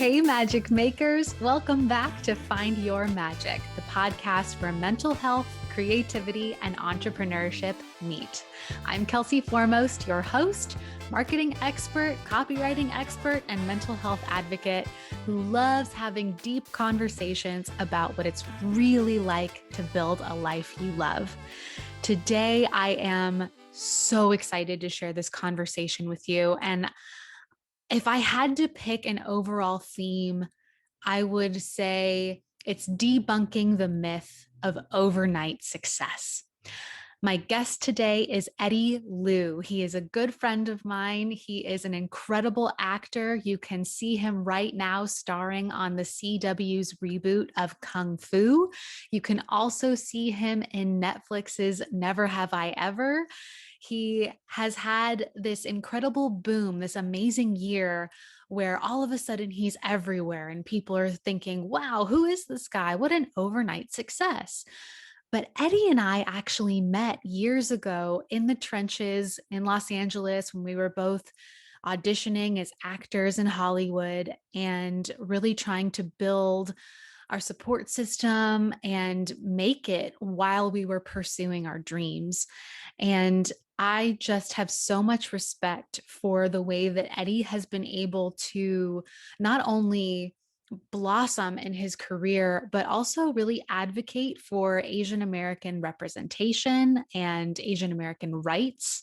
Hey, magic makers. Welcome back to Find Your Magic, the podcast where mental health, creativity, and entrepreneurship meet. I'm Kelsey Foremost, your host, marketing expert, copywriting expert, and mental health advocate who loves having deep conversations about what it's really like to build a life you love. Today, I am so excited to share this conversation with you. And if I had to pick an overall theme, I would say it's debunking the myth of overnight success. My guest today is Eddie Liu. He is a good friend of mine. He is an incredible actor. You can see him right now starring on the CW's reboot of Kung Fu. You can also see him in Netflix's Never Have I Ever. He has had this incredible boom, this amazing year where all of a sudden he's everywhere and people are thinking, wow, who is this guy? What an overnight success. But Eddie and I actually met years ago in the trenches in Los Angeles when we were both auditioning as actors in Hollywood and really trying to build our support system and make it while we were pursuing our dreams. And I just have so much respect for the way that Eddie has been able to not only blossom in his career, but also really advocate for Asian American representation and Asian American rights.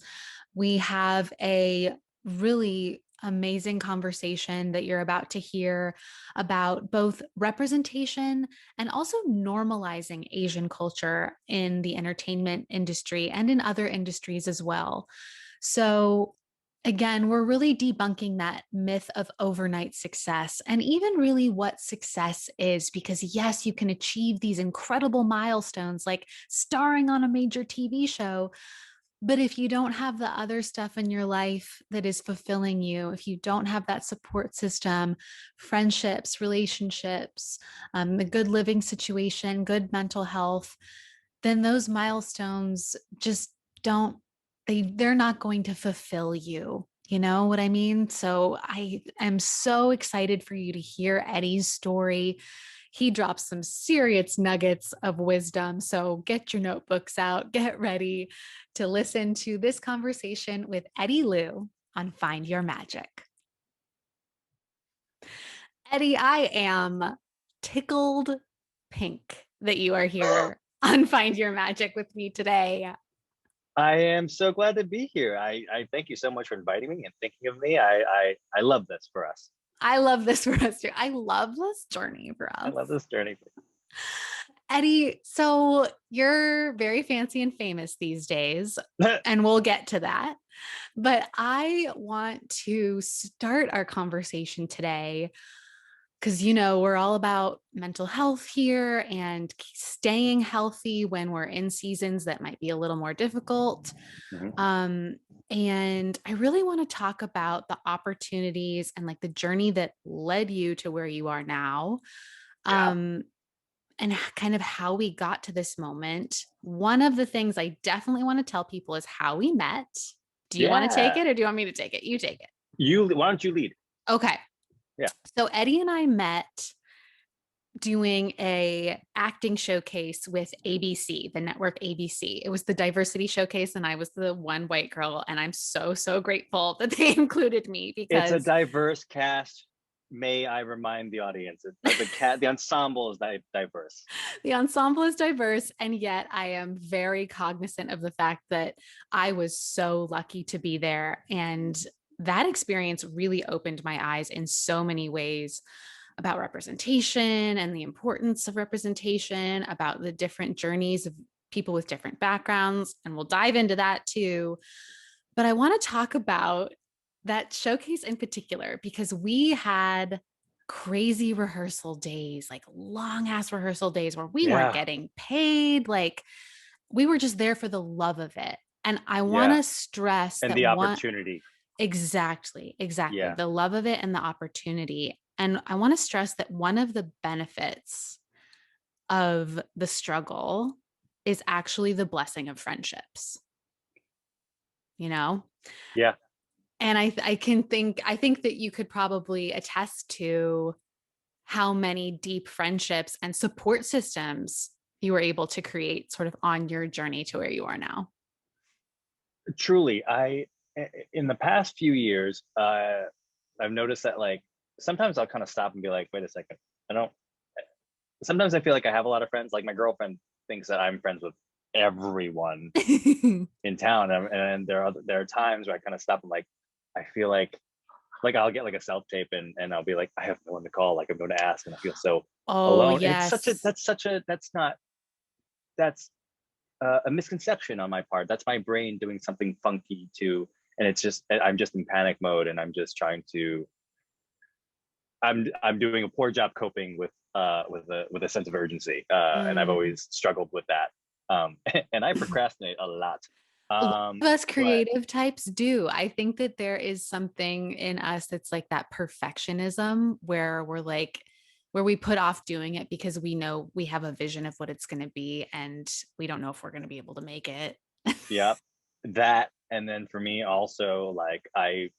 We have a really amazing conversation that you're about to hear about both representation and also normalizing Asian culture in the entertainment industry and in other industries as well. So again, we're really debunking that myth of overnight success and even really what success is, because yes, you can achieve these incredible milestones like starring on a major TV show. But if you don't have the other stuff in your life that is fulfilling you, if you don't have that support system, friendships, relationships, the good living situation, good mental health, then those milestones just don't, they're not going to fulfill you. You know what I mean? So I am so excited for you to hear Eddie's story. He drops some serious nuggets of wisdom. So get your notebooks out, get ready to listen to this conversation with Eddie Liu on Find Your Magic. Eddie, I am tickled pink that you are here on Find Your Magic with me today. I am so glad to be here. I thank you so much for inviting me and thinking of me. I love this for us. I love this for us too. I love this journey for us. I love this journey. Eddie, so you're very fancy and famous these days, and we'll get to that. But I want to start our conversation today because, you know, we're all about mental health here and staying healthy when we're in seasons that might be a little more difficult. Mm-hmm. And I really want to talk about the opportunities and like the journey that led you to where you are now. Yeah. And kind of how we got to this moment. One of the things I definitely want to tell people is how we met. Do you want to take it or do you want me to take it? You take it. Why don't you lead? Okay. Yeah. So Eddie and I met doing a acting showcase with ABC, the network ABC. It was the diversity showcase and I was the one white girl. And I'm so grateful that they included me because it's a diverse cast. May I remind the audience, the ensemble is diverse. The ensemble is diverse, and yet I am very cognizant of the fact that I was so lucky to be there. And that experience really opened my eyes in so many ways about representation and the importance of representation, about the different journeys of people with different backgrounds. And we'll dive into that too. But I want to talk about that showcase in particular, because we had crazy rehearsal days, like long ass rehearsal days where we weren't getting paid. Like we were just there for the love of it. And I want to stress and that the opportunity. Exactly. Yeah. The love of it and the opportunity. And I want to stress that one of the benefits of the struggle is actually the blessing of friendships. You know? Yeah. And I think that you could probably attest to how many deep friendships and support systems you were able to create sort of on your journey to where you are now. Truly, in the past few years, I've noticed that like sometimes I'll kind of stop and be like, wait a second, I don't. Sometimes I feel like I have a lot of friends. Like my girlfriend thinks that I'm friends with everyone in town, and there are times where I kind of stop and like I feel like I'll get like a self tape and I'll be like I have no one to call, like I'm going to ask, and I feel so Oh, alone. And it's yes. such a that's not that's a misconception on my part. That's my brain doing something funky to, and it's just I'm just in panic mode, and I'm just trying to. I'm doing a poor job coping with a sense of urgency, and I've Mm. always struggled with that. And I procrastinate a lot. A lot of us But creative types do. I think that there is something in us that's like that perfectionism where we're like, where we put off doing it because we know we have a vision of what it's going to be and we don't know if we're going to be able to make it. yeah, that, and then for me also, like I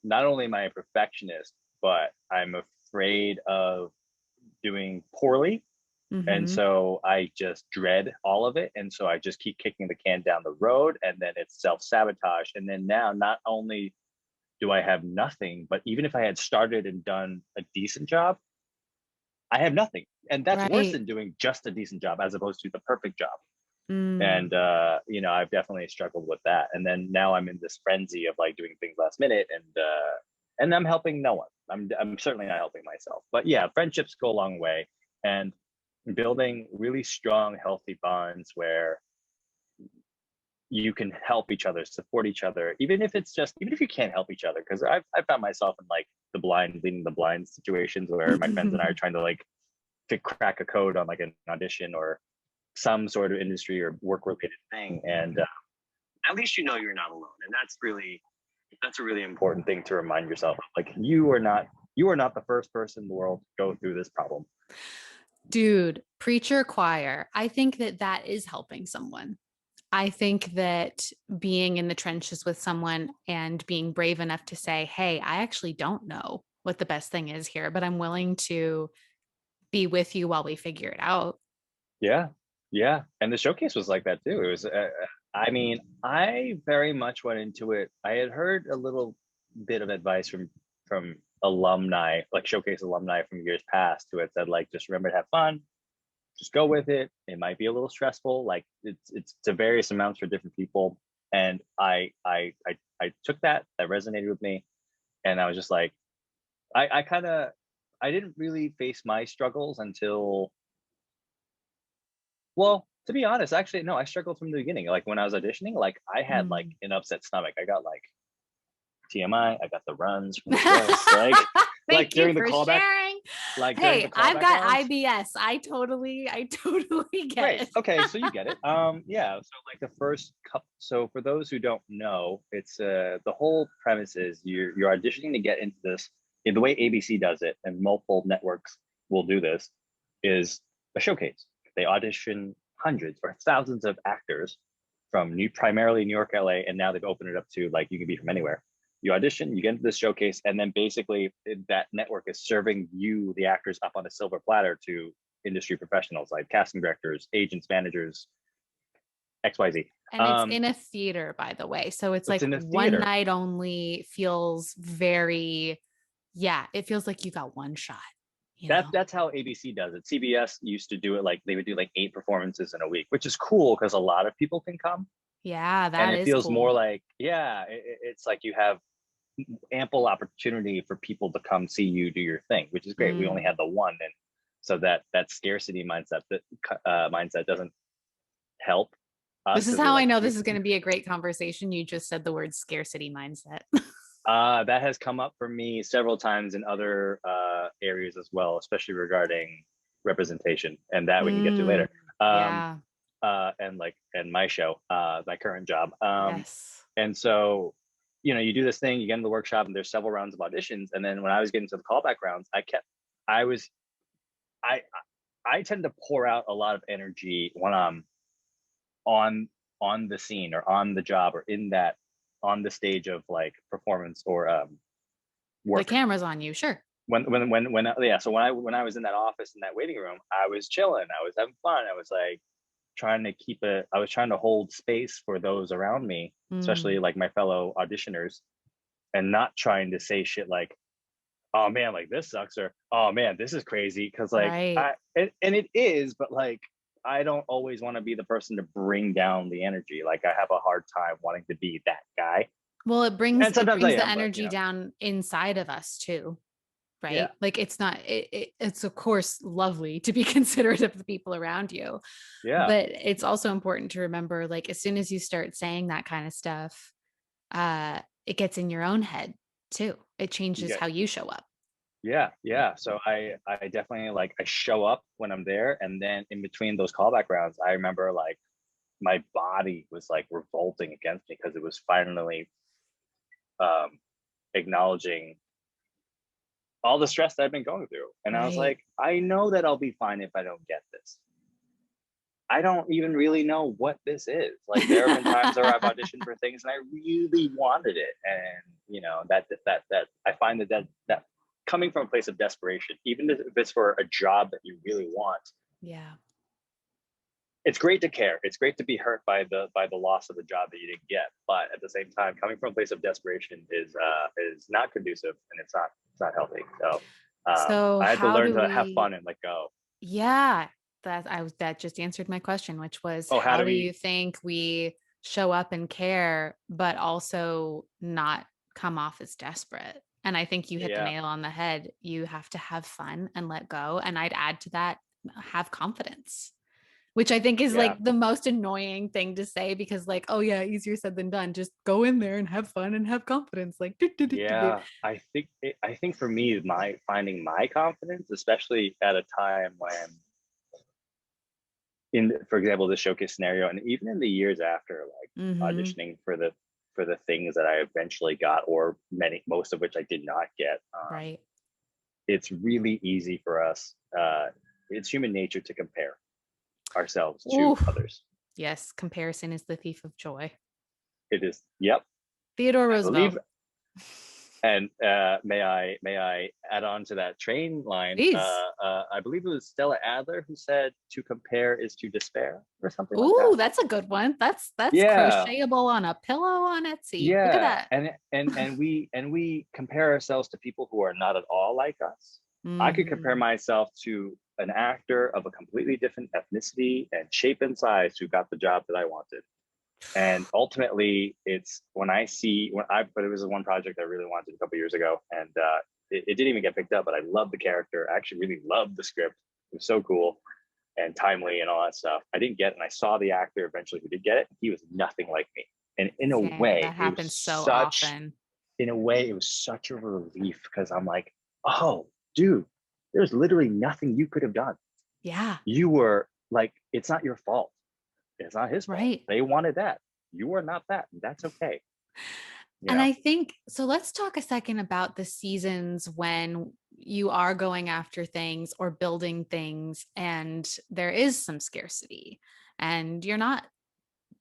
not only am I a perfectionist, but I'm afraid of doing poorly. And Hmm. so I just dread all of it. And so I just keep kicking the can down the road, and then it's self sabotage. And then now, not only do I have nothing, but even if I had started and done a decent job, I have nothing. And that's worse Right. than doing just a decent job as opposed to the perfect job. Mm. And, I've definitely struggled with that. And then now I'm in this frenzy of like doing things last minute, and I'm helping no one. I'm certainly not helping myself. But yeah, friendships go a long way. And building really strong, healthy bonds where you can help each other, support each other, even if you can't help each other. Because I've found myself in like the blind leading the blind situations where my friends and I are trying to like to crack a code on like an audition or some sort of industry or work related thing, and at least you know you're not alone. And that's a really important thing to remind yourself of. Like you are not the first person in the world to go through this problem. Dude, preacher choir. I think that that is helping someone. I think that being in the trenches with someone and being brave enough to say, hey, I actually don't know what the best thing is here, but I'm willing to be with you while we figure it out. Yeah, yeah, and the showcase was like that too. It was, I mean, I very much went into it. I had heard a little bit of advice from alumni, like showcase alumni from years past, who had said like, just remember to have fun, just go with it. It might be a little stressful, like it's to various amounts for different people. And I took that. That resonated with me, and I was just like, I kind of I didn't really face my struggles until, well, to be honest, actually, no, I struggled from the beginning. Like when I was auditioning, like I had like Mm. an upset stomach. I got like TMI. I got the runs from the stress. Like Thank you during the for callback, sharing. like during the Hey, I've callback got rounds. IBS. I totally get Great. it. Okay, so you get it. Yeah. So like the first couple. So for those who don't know, it's the whole premise is you're auditioning to get into this. The way ABC does it, and multiple networks will do this, is a showcase. They audition hundreds or thousands of actors from primarily New York, LA, and now they've opened it up to like you can be from anywhere. You audition, you get into this showcase, and then basically that network is serving you, the actors, up on a silver platter to industry professionals like casting directors, agents, managers, XYZ. And it's in a theater, by the way. So it's It's like in a one theater. night only feels very, yeah, it feels like you got one shot, you know? That's how ABC does it. CBS used to do it like they would do like 8 performances in a week, which is cool because a lot of people can come, Yeah, and that it is feels more cool. like, yeah, it's like you have ample opportunity for people to come see you do your thing, which is great. We only Mm. had the one, and so that scarcity mindset doesn't help us This is because we're how I like, know this is going to be a great conversation. You just said the word scarcity mindset. that has come up for me several times in other areas as well, especially regarding representation, and that we can get to Mm. later. Um, Yeah. and my show, my current job. Yes. And so, you do this thing, you get into the workshop, and there's several rounds of auditions. And then when I was getting to the callback rounds, I was, I, I tend to pour out a lot of energy when I'm on on the scene or on the job or in that on the stage of like performance or The work. camera's on you. Sure. So when I was in that office in that waiting room, I was chilling, I was having fun, I was like I was trying to hold space for those around me, especially Mm, like my fellow auditioners, and not trying to say shit like, oh man, like this sucks, or oh man, this is crazy, because like right. and it is, but like I don't always want to be the person to bring down the energy. Like I have a hard time wanting to be that guy, Well, and it sometimes I brings the am, but energy down inside of us too, yeah, right? Like it's not it's of course lovely to be considerate of the people around you, yeah, but it's also important to remember like as soon as you start saying that kind of stuff, it gets in your own head too. It changes yeah, how you show up. yeah. So I definitely like I show up when I'm there, and then in between those callback rounds, I remember like my body was like revolting against me because it was finally um acknowledging all the stress that I've been going through. And I was Right. like, I know that I'll be fine if I don't get this. I don't even really know what this is. Like there have been times where I've auditioned for things and I really wanted it. And you know, that I find that coming from a place of desperation, even if it's for a job that you really want, Yeah. it's great to care. It's great to be hurt by the loss of the job that you didn't get. But at the same time, coming from a place of desperation is not conducive, and it's not healthy. So So I had to how learn do to have we fun and let go. yeah, that just answered my question, which was Oh, how how do do we? you think we show up and care, but also not come off as desperate? And I think you hit the Yeah, nail on the head. You have to have fun and let go. And I'd add to that, have confidence, which I think is yeah, like the most annoying thing to say because, like, oh, yeah, easier said than done. Just go in there and have fun and have confidence. Like, do, do, do, do, do. yeah. I think for me, my finding my confidence, especially at a time when, for example, the showcase scenario, and even in the years after, like Mm-hmm. auditioning for the things that I eventually got, or most of which I did not get. Right. It's really easy for us. It's human nature to compare ourselves Ooh, to others. yes. Comparison is the thief of joy. It is, yep, Theodore I believe. Roosevelt. And may I add on to that train line? Please. I believe it was Stella Adler who said, "To compare is to despair," or something like Ooh, that. that's a good one. That's Yeah, crochetable on a pillow on Etsy. Look at yeah, that. and we compare ourselves to people who are not at all like us. I could compare Hmm. myself to an actor of a completely different ethnicity and shape and size who got the job that I wanted. And ultimately, it's when I see but it was one project I really wanted a couple years ago, and it didn't even get picked up. But I loved the character. I actually really loved the script. It was so cool and timely and all that stuff. I didn't get it, and I saw the actor eventually who did get it. He was nothing like me, and Same. That happens so often. in a way, it was such a relief because I'm like, oh, dude, there's literally nothing you could have done. Yeah. You were like, it's not your fault. It's not his fault. Right. They wanted that. You are not that. That's okay. You And know? I think so. Let's talk a second about the seasons when you are going after things or building things, and there is some scarcity, and you're not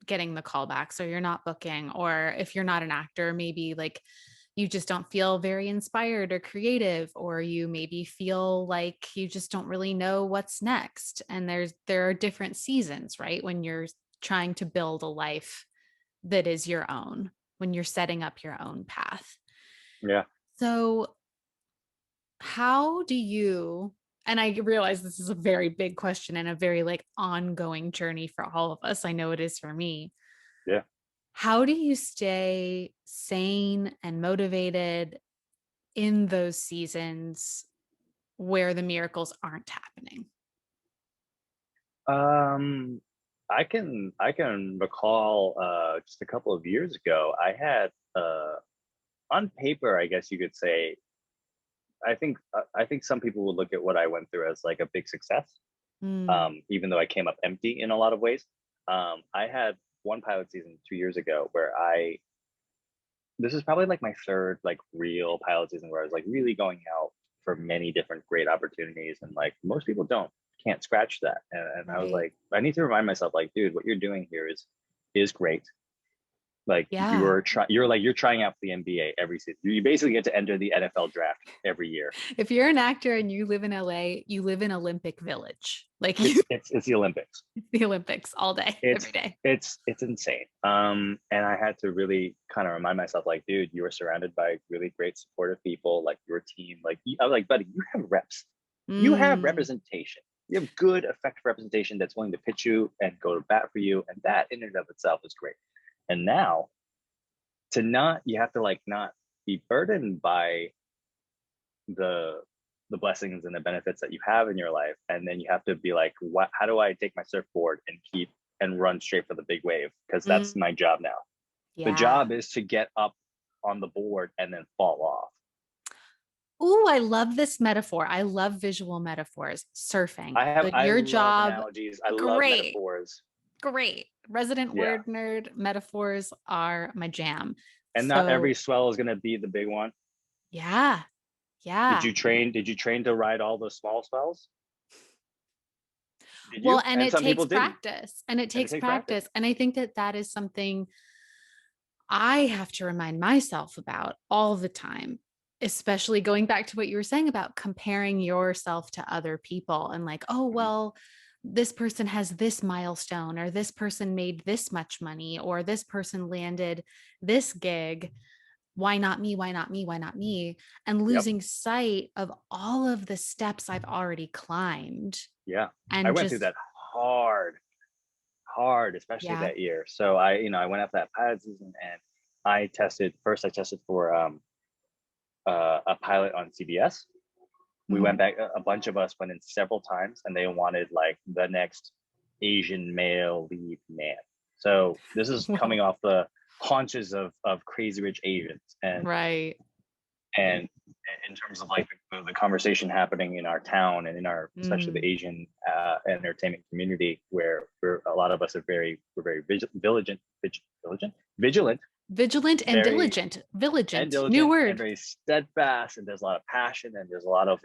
getting the callbacks, or you're not booking, or if you're not an actor, maybe like you just don't feel very inspired or creative, or you maybe feel like you just don't really know what's next. And there are different seasons, right? When you're trying to build a life that is your own, when you're setting up your own path. Yeah. So, how do you, and I realize this is a very big question and a very like ongoing journey for all of us. I know it is for me. Yeah. How do you stay sane and motivated in those seasons where the miracles aren't happening? Um, I can recall just a couple of years ago, I had on paper, I guess you could say, I think some people would look at what I went through as like a big success. Mm, Even though I came up empty in a lot of ways. I had one pilot season 2 years ago where this is probably like my third like real pilot season where I was like really going out for many different great opportunities, and like most people can't scratch that. And I was right. like, I need to remind myself like, dude, what you're doing here is great. Like Yeah. you're trying out for the NBA every season. You basically get to enter the NFL draft every year. If you're an actor and you live in LA, you live in Olympic Village. Like you It's the Olympics. the Olympics all day, It's every day. it's insane. And I had to really kind of remind myself, like, dude, you were surrounded by really great supportive people, like your team. Like I was like, buddy, you have reps, you have Mm, representation, you have good effective representation that's willing to pitch you and go to bat for you, and that in and of itself is great. And now to not, you have to like not be burdened by the the blessings and the benefits that you have in your life, and then you have to be like, what, how do I take my surfboard and keep and run straight for the big wave, because that's mm, my job now. The yeah. job is to get up on the board and then fall off. Ooh, I love this metaphor. I love visual metaphors. Surfing. But I your love job, analogies, I love great, metaphors. great. Resident Yeah, word nerd metaphors are my jam. and not every So, swell is going to be the big one. yeah, yeah. Did you train to ride all the small swells? Did Well, you? and And it some people takes didn't, practice, and it and it takes takes practice. practice. And I think that that is something I have to remind myself about all the time, especially going back to what you were saying about comparing yourself to other people and like, oh, Mhm. well, this person has this milestone, or this person made this much money, or this person landed this gig. Why not me? Why not me? Why not me? And Yep. losing sight of all of the steps I've already climbed Yeah, I and went through just, that hard, especially yeah. that year. So I went after that pilot season, and I tested for a pilot on CBS. We went Mhm. back, a bunch of us went in several times, and they wanted like the next Asian male lead man. So this is coming Well, off the haunches of Crazy Rich Asians, right. and in terms of like the conversation happening in our town and in our, especially the Mm. Asian entertainment community, where a lot of us are we're very vigilant, Vigilant and very diligent. Vigilant. New diligent, and word. very steadfast, and there's a lot of passion, and there's a lot of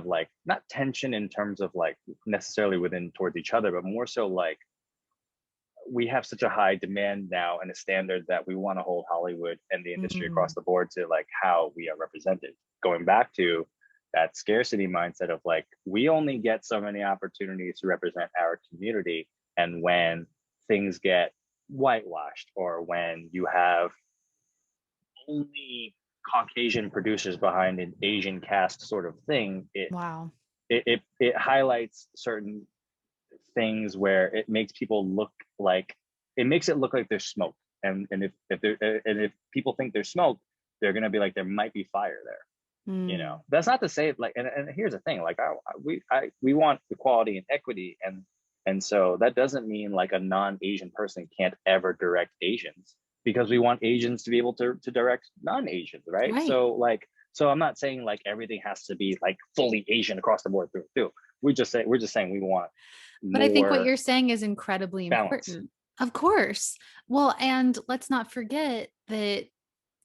like, not tension in terms of like necessarily within towards each other, but more so like we have such a high demand now and a standard that we want to hold Hollywood and the industry across Mm, the board to like how we are represented. Going back to that scarcity mindset of like, we only get so many opportunities to represent our community. And when things get whitewashed, or when you have only Caucasian producers behind an Asian cast sort of thing, wow. it highlights certain things where it makes people look like, it makes it look like there's smoke, and if people think there's smoke, they're gonna be like, there might be fire there. Mm, That's not to say like, and here's the thing, like we want equality and equity, and so that doesn't mean like a non-Asian person can't ever direct Asians, because we want Asians to be able to direct non-Asians, right? right. So I'm not saying like everything has to be like fully Asian across the board through. We're just saying we want But I think what more you're saying is incredibly balance. important. Of course. Well, and let's not forget that,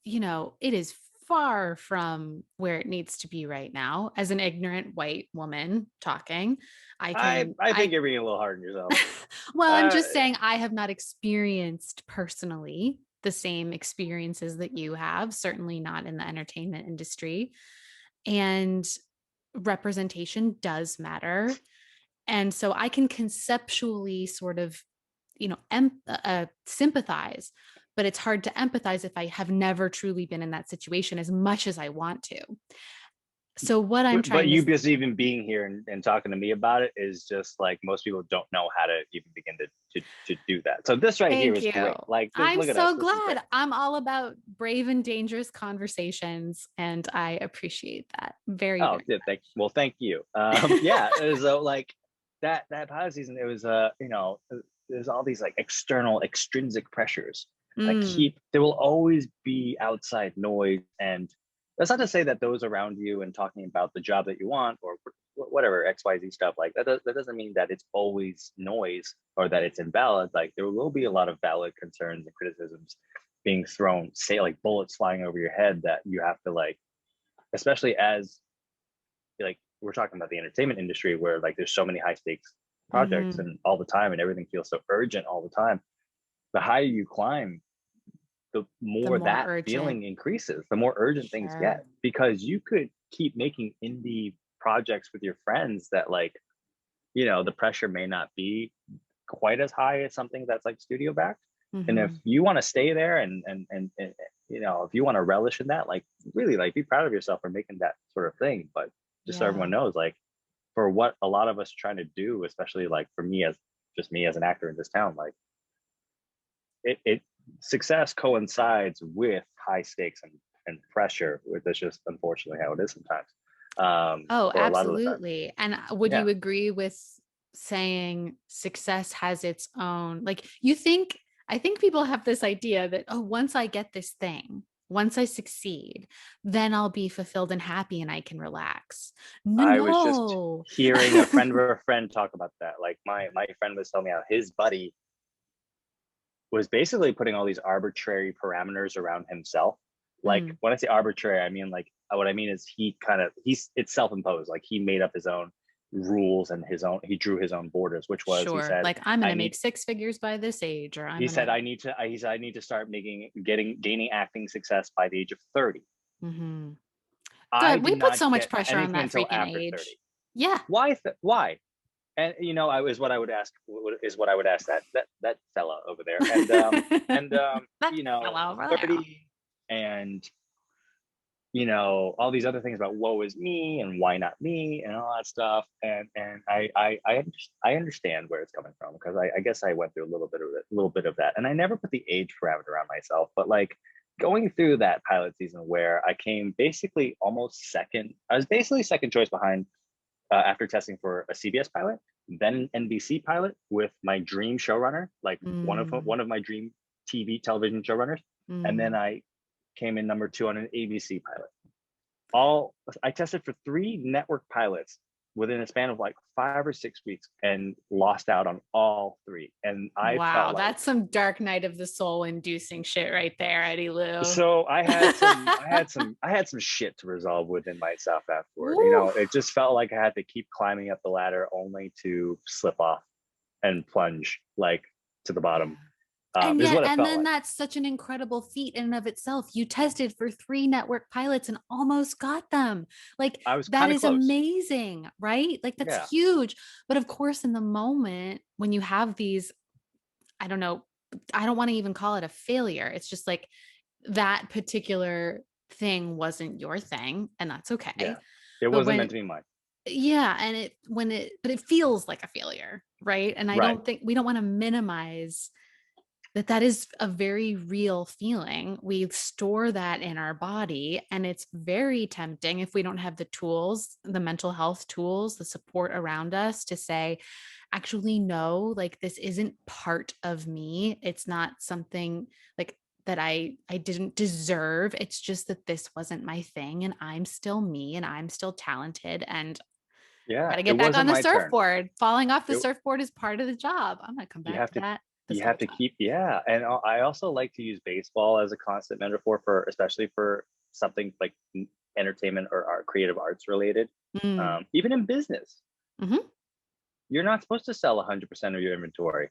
it is far from where it needs to be right now. As an ignorant white woman talking, I think you're being a little hard on yourself. well, I'm Uh, just saying I have not experienced personally the same experiences that you have, certainly not in the entertainment industry. And representation does matter. And so I can conceptually sort of, sympathize, but it's hard to empathize if I have never truly been in that situation as much as I want to. So what I'm but trying to, you just even being here and talking to me about it is just like, most people don't know how to even begin to do that. So this right here thank is you. great. Like this, I'm look at us. so This is great. glad. I'm all about brave and dangerous conversations, and I appreciate that very, Oh, very yeah, thank you. Yeah, so like that pilot season, it was there's all these like external extrinsic pressures much. that Mm, keep, there will always be outside noise, and that's not to say that those around you and talking about the job that you want, or whatever XYZ stuff, like that doesn't mean that it's always noise or that it's invalid. Like there will be a lot of valid concerns and criticisms being thrown, say like bullets flying over your head, that you have to like, especially as like we're talking about the entertainment industry, where like there's so many high stakes projects mhm. and all the time, and everything feels so urgent all the time. the higher you climb, the The more more that urgent. feeling increases, the more urgent things Sure. get, because you could keep making indie projects with your friends that like, the pressure may not be quite as high as something that's like studio backed. And if Mm-hmm. you want to stay there and if you want to relish in that, like really like be proud of yourself for making that sort of thing. But just so everyone Yeah. knows, like for what a lot of us are trying to do, especially like for me as just me as an actor in this town, like it success coincides with high stakes and pressure, which is just unfortunately how it is sometimes. Oh, Or a lot of the time. absolutely. And would Yeah. you agree with saying success has its own, like I think people have this idea that, oh, once I get this thing, once I succeed, then I'll be fulfilled and happy and I can relax. No, I was just no. hearing a friend of a friend talk about that. Like my friend was telling me how his buddy was basically putting all these arbitrary parameters around himself. Like Mm, when I say arbitrary, I mean like what I mean is it's self-imposed. Like he made up his own rules and he drew his own borders, which was he sure. said, Like I'm going I to make need six figures by this age, or I'm he going to. said I need to start gaining acting success by the age of 30. Mm-hmm. I Good. We did put not so much get pressure on anything that until freaking after 30. age. Yeah. Why? And I was what I would ask is what I would ask that fella over there. And That fella over there. 30 and all these other things about woe is me and why not me and all that stuff. And I understand where it's coming from, because I guess I went through a little bit of that. And I never put the age parameter on myself, but like going through that pilot season where I came basically almost second, I was basically second choice behind after testing for a CBS pilot, then an NBC pilot with my dream showrunner, like Mm, one of my dream television showrunners, and then mm. I came in number 2 on an ABC pilot. All I tested for 3 network pilots within a span of like 5 or 6 weeks and lost out on all 3. And I felt Wow, like, that's some dark night of the soul inducing shit right there, Eddie Liu. so I had some shit to resolve within myself afterward. Woo. It just felt like I had to keep climbing up the ladder only to slip off and plunge like to the Yeah. bottom. And Is yet, what it and felt then like. that's such an incredible feat in and of itself. You tested for 3 network pilots and almost got them. Like, I was that kind of is close. amazing, right? Like, that's Yeah. huge. But of course, in the moment when you have these, I don't know, I don't want to even call it a failure. It's just like that particular thing wasn't your thing, and that's Yeah. okay. It But wasn't when, meant to be mine. yeah, and but it feels like a failure, right? And I Right. don't think we don't want to minimize that is a very real feeling. We store that in our body, and it's very tempting if we don't have the tools, the mental health tools, the support around us to say, actually, no, like this isn't part of me. It's not something like that I didn't deserve. It's just that this wasn't my thing, and I'm still me, and I'm still talented, and got Yeah. to It get back on wasn't the my turn. surfboard. Falling off the It, surfboard is part of the job. I'm going to come you back have to to that this you whole have to time. keep, yeah. And I also like to use baseball as a constant metaphor for, especially for something like entertainment or creative arts related. Mm. Even in business, Hmm. you're not supposed to sell 100% of your inventory.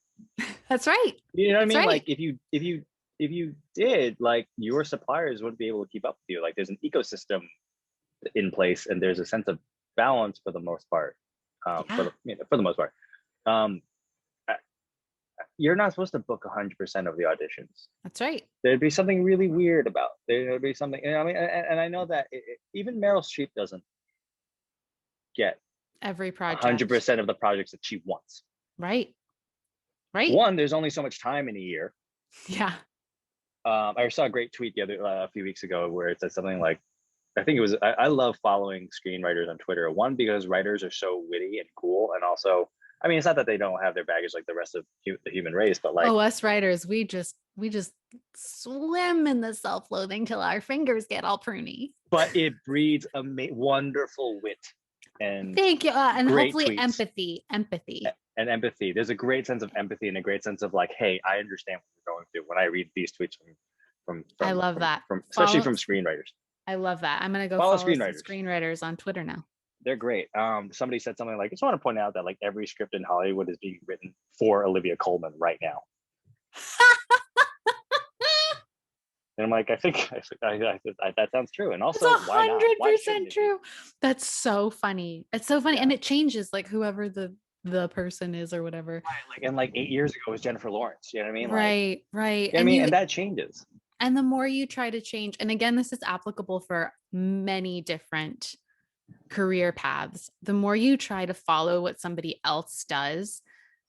That's right. You know what I That's mean? right. Like if you did, like your suppliers wouldn't be able to keep up with you. Like there's an ecosystem in place, and there's a sense of balance for the most part. Yeah, For the most part, um, you're not supposed to book 100% of the auditions. that's right. There'd be something really weird about. There'd be something. I mean, and I know that even Meryl Streep doesn't get Every hundred project. percent of the projects that she wants. Right. Right. One, there's only so much time in a year. Yeah. I saw a great tweet a few weeks ago where it said something like, I think it was, I love following screenwriters on Twitter. One, because writers are so witty and cool, and also, I mean, it's not that they don't have their baggage like the rest of the human race, but like, Oh, us writers, we just swim in the self-loathing till our fingers get all pruny. but it breeds a wonderful wit and Thank you. And great hopefully tweets empathy. and empathy. There's a great sense of empathy and a great sense of like, hey, I understand what you're going through when I read these tweets I love that. from especially Follow. from screenwriters. I love that. I'm going to go Follow follow some screenwriters. screenwriters on Twitter now. They're great. Somebody said something like, I just want to point out that like every script in Hollywood is being written for Olivia Colman right now. And I'm like, that sounds true. And It's also, why not? Why shouldn't 100% it be? true. That's so funny. It's so funny. Yeah. And it changes like whoever the person is or whatever. Right. Like, and like 8 years ago was Jennifer Lawrence. You know what I mean? Like, Right, right. you know what I mean? And that changes. And the more you try to change, and again, this is applicable for many different career paths, the more you try to follow what somebody else does,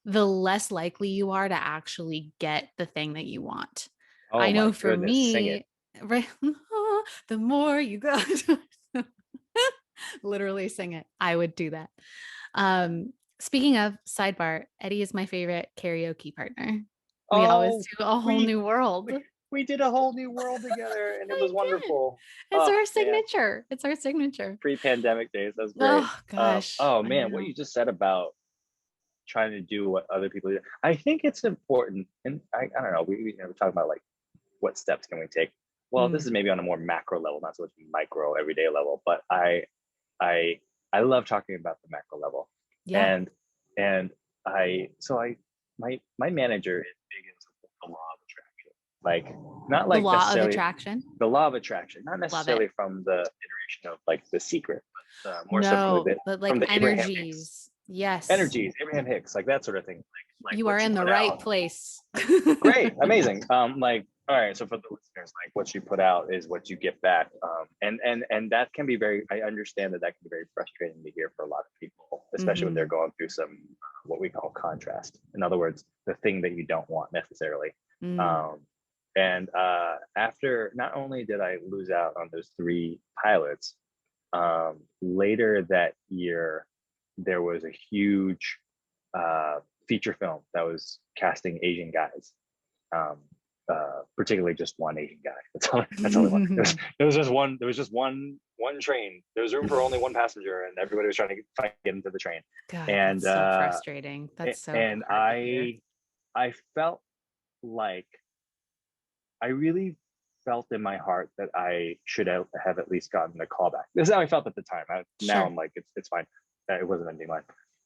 the less likely you are to actually get the thing that you want. Oh I my know for goodness. Sing it. me, right? The more you go, literally sing it. I would do that. Speaking of sidebar, Eddie is my favorite karaoke partner. We always Oh, do a whole we new world. we did a whole new world together and it I was did. wonderful. It's Oh our man. signature. It's our signature. Pre-pandemic days. That's great. Oh gosh, Oh I man, what know. you just said about trying to do what other people do. I think it's important, and I don't know. We talk about like what steps can we take. Well, this Mm, is maybe on a more macro level, not so much micro everyday level, but I I love talking about the macro level, yeah. and and I my manager is big into the law of attraction, like not The like law of necessarily attraction. the law of attraction, not Love it. necessarily from the iteration of like The Secret, but more so No, but from like the Abraham Hicks energies. Yes. energies, Abraham Hicks, like that sort of thing, like You are what you in the put right out. place. Great, amazing. Like, all right, so for the listeners, like what you put out is what you get back. And that can be very, I understand that can be very frustrating to hear for a lot of people, especially when they're Hmm. going through some what we call contrast. In other words, the thing that you don't want necessarily. Mm. Um, and after, not only did I lose out on those 3 pilots, later that year, there was a huge uh, feature film that was casting Asian guys, um, particularly just one Asian guy. That's all it was. There was just one. There was just one train. There was room for only one passenger, and everybody was trying to get into the train. God, And that's so frustrating. That's so and hard to hear. I felt like I really felt in my heart that I should have at least gotten a callback. This is how I felt at the time. Now Sure. I'm like, it's fine. It wasn't ending line.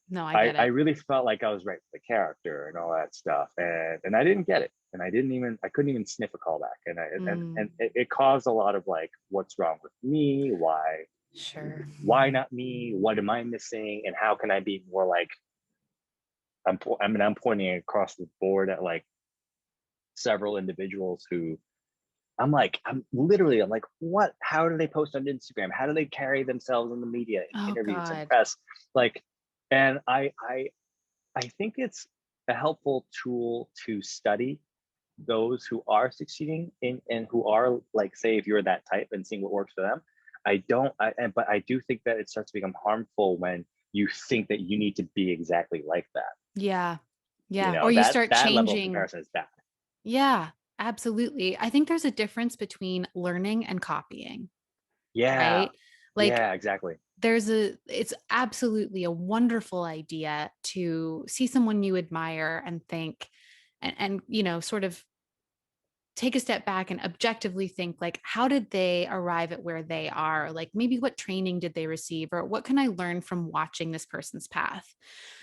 No, I get I it. really felt like I was right for the character and all that stuff, and I didn't get it, and I couldn't even sniff a callback, and Mm, it caused a lot of like, what's wrong with me? sure. Why not me? What am I missing? And how can I be more like, I'm pointing across the board at like several individuals who I'm like, what? How do they post on Instagram? How do they carry themselves in the media, in Oh interviews and God. press? Like, and I think it's a helpful tool to study those who are succeeding in and who are like, say, if you're that type and seeing what works for them. But I do think that it starts to become harmful when you think that you need to be exactly like that. Yeah. You Yeah. know, Or you start that level of changing. comparison is bad. Yeah, absolutely. I think there's a difference between learning and copying, Yeah, right? Like yeah, exactly. it's absolutely a wonderful idea to see someone you admire and think and sort of take a step back and objectively think like how did they arrive at where they are, like maybe what training did they receive or what can I learn from watching this person's path,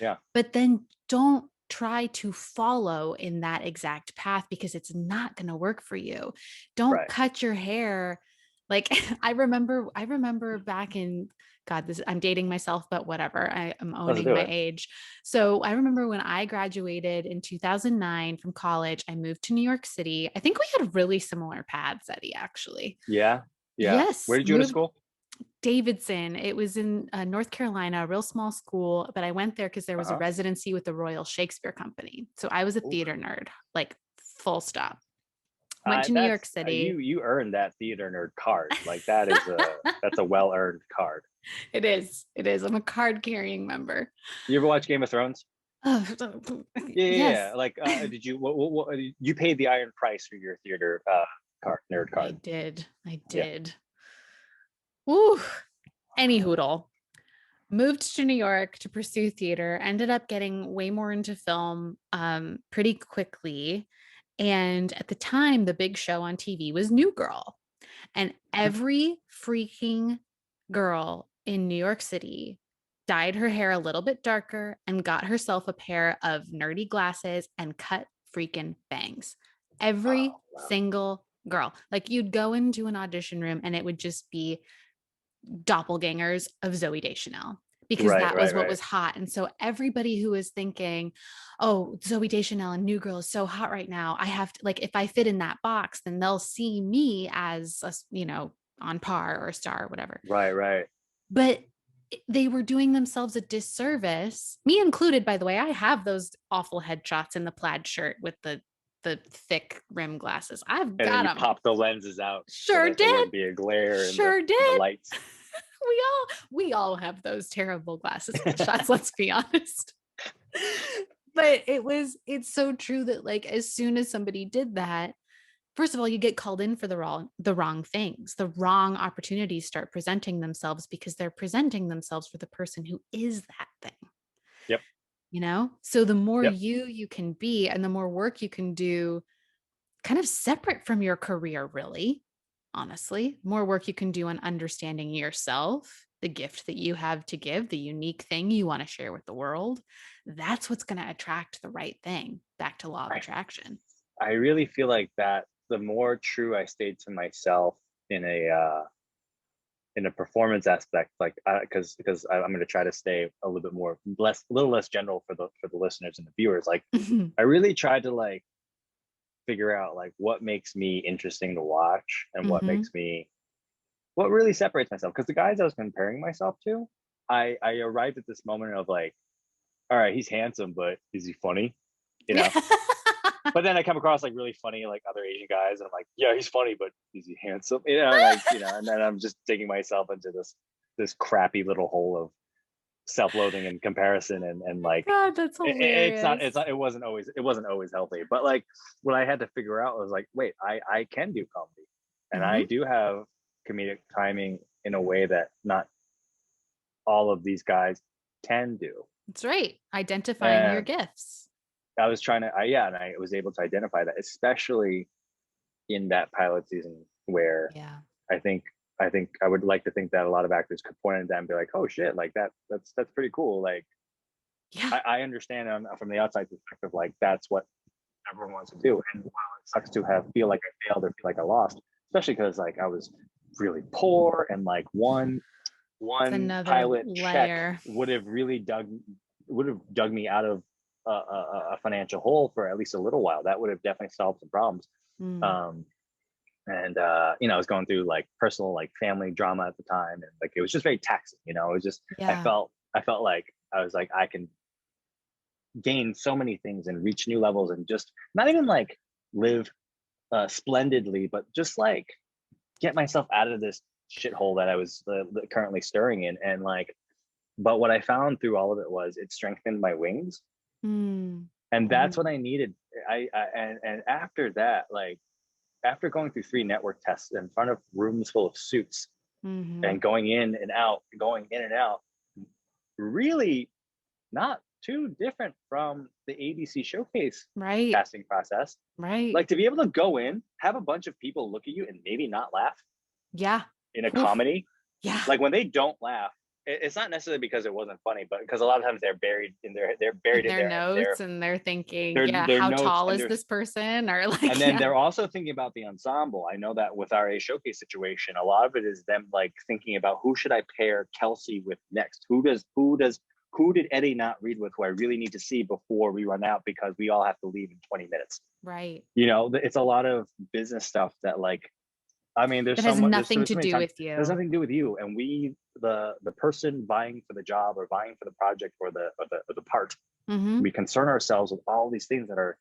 Yeah, but then don't try to follow in that exact path because it's not going to work for you. Don't right. cut your hair. Like I remember back in God, this I'm dating myself, but whatever. I am Let's owning do my it. age. So I remember when I graduated in 2009 from college, I moved to New York City. I think we had really similar paths, Eddie, actually. Yeah, yeah. Where Yes, did you go to moved school? Davidson. It was in North Carolina, a real small school, but I went there because there Uh was a huh. residency with the Royal Shakespeare Company. So I was a theater nerd, like full stop. Went to New York That's City. you earned that theater nerd card. Like that is that's a well earned card. It is. It is. I'm a card carrying member. You ever watch Game of Thrones? Oh, Yeah, yeah, yeah. yes, Like, did you you paid the iron price for your theater card, nerd I card? did. I Yeah. did. Woo. Any hoodle. Moved to New York to pursue theater, ended up getting way more into film pretty quickly. And at the time, the big show on TV was New Girl. And every freaking girl in New York City dyed her hair a little bit darker and got herself a pair of nerdy glasses and cut freaking bangs. Every Oh wow. single girl. Like you'd go into an audition room and it would just be doppelgangers of Zoe Deschanel because Right, that was right, what right. was hot. And so everybody who was thinking, oh, Zoe Deschanel and New Girl is so hot right now. I have to, like, if I fit in that box, then they'll see me as, a, on par or a star or whatever. Right, right. But they were doing themselves a disservice, me included, by the way. I have those awful headshots in the plaid shirt with the thick rim glasses. I've And then got you them. pop the lenses out so Sure that there did. wouldn't be a glare Sure in the did. lights. We all have those terrible glasses headshots, let's be honest. But it's so true that like as soon as somebody did that, first of all, you get called in for the wrong things. The wrong opportunities start presenting themselves because they're presenting themselves for the person who is that thing. Yep. So the more Yep. you can be and the more work you can do kind of separate from your career, really, honestly, more work you can do on understanding yourself, the gift that you have to give, the unique thing you want to share with the world. That's what's going to attract the right thing. Back to law of I, attraction. I really feel like that the more true I stayed to myself in a performance aspect, like because I'm going to try to stay a little bit more a little less general for the listeners and the viewers. Like I really tried to like figure out like what makes me interesting to watch and Mm-hmm. what really separates myself. Because the guys I was comparing myself to, I arrived at this moment of like, all right, he's handsome, but is he funny? You know. But then I come across like really funny like other Asian guys, and I'm like, yeah, he's funny, but is he handsome? And then I'm just digging myself into this crappy little hole of self-loathing and comparison, and like God, that's hilarious. it wasn't always healthy. But like what I had to figure out was like, wait, I can do comedy, and I Mm-hmm. do have comedic timing in a way that not all of these guys can do. That's right. Identifying your And gifts. I was trying to, yeah, and I was able to identify that, especially in that pilot season where Yeah. I think I would like to think that a lot of actors could point at that and be like, oh shit, like that's pretty cool. Like Yeah. I understand from the outside perspective, like that's what everyone wants to do. And while it sucks to feel like I failed or feel like I lost, especially because like I was really poor and like It's one another pilot check layer. would have dug me out of a financial hole for at least a little while. That would have definitely solved some problems. Mm. Um, and I was going through like personal like family drama at the time, and like it was just very taxing. It was just Yeah. I felt like I was like I can gain so many things and reach new levels and just not even like live splendidly, but just like get myself out of this shithole that I was currently stirring in. And like, but what I found through all of it was it strengthened my wings, Mm. and that's what Mm. I needed. And after that, like after going through 3 network tests in front of rooms full of suits Mm-hmm. and going in and out, really not too different from the ABC showcase Right. casting process. Right. Like to be able to go in, have a bunch of people look at you and maybe not laugh Yeah. in a Oof. comedy. Yeah. Like when they don't laugh, it's not necessarily because it wasn't funny, but because a lot of times they're buried In in their there, and notes and they're thinking, yeah, their how notes tall and is their this person? Or and like, then yeah. they're also thinking about the ensemble. I know that with our A showcase situation, a lot of it is them like thinking about who should I pair Kelsey with next? Who did Eddie not read with who I really need to see before we run out because we all have to leave in 20 minutes. Right. It's a lot of business stuff that like I mean, That has there's nothing so to many do times with there's you. nothing to do with you, and the person vying for the job or vying for the project or the part, Mm-hmm. we concern ourselves with all these things that are.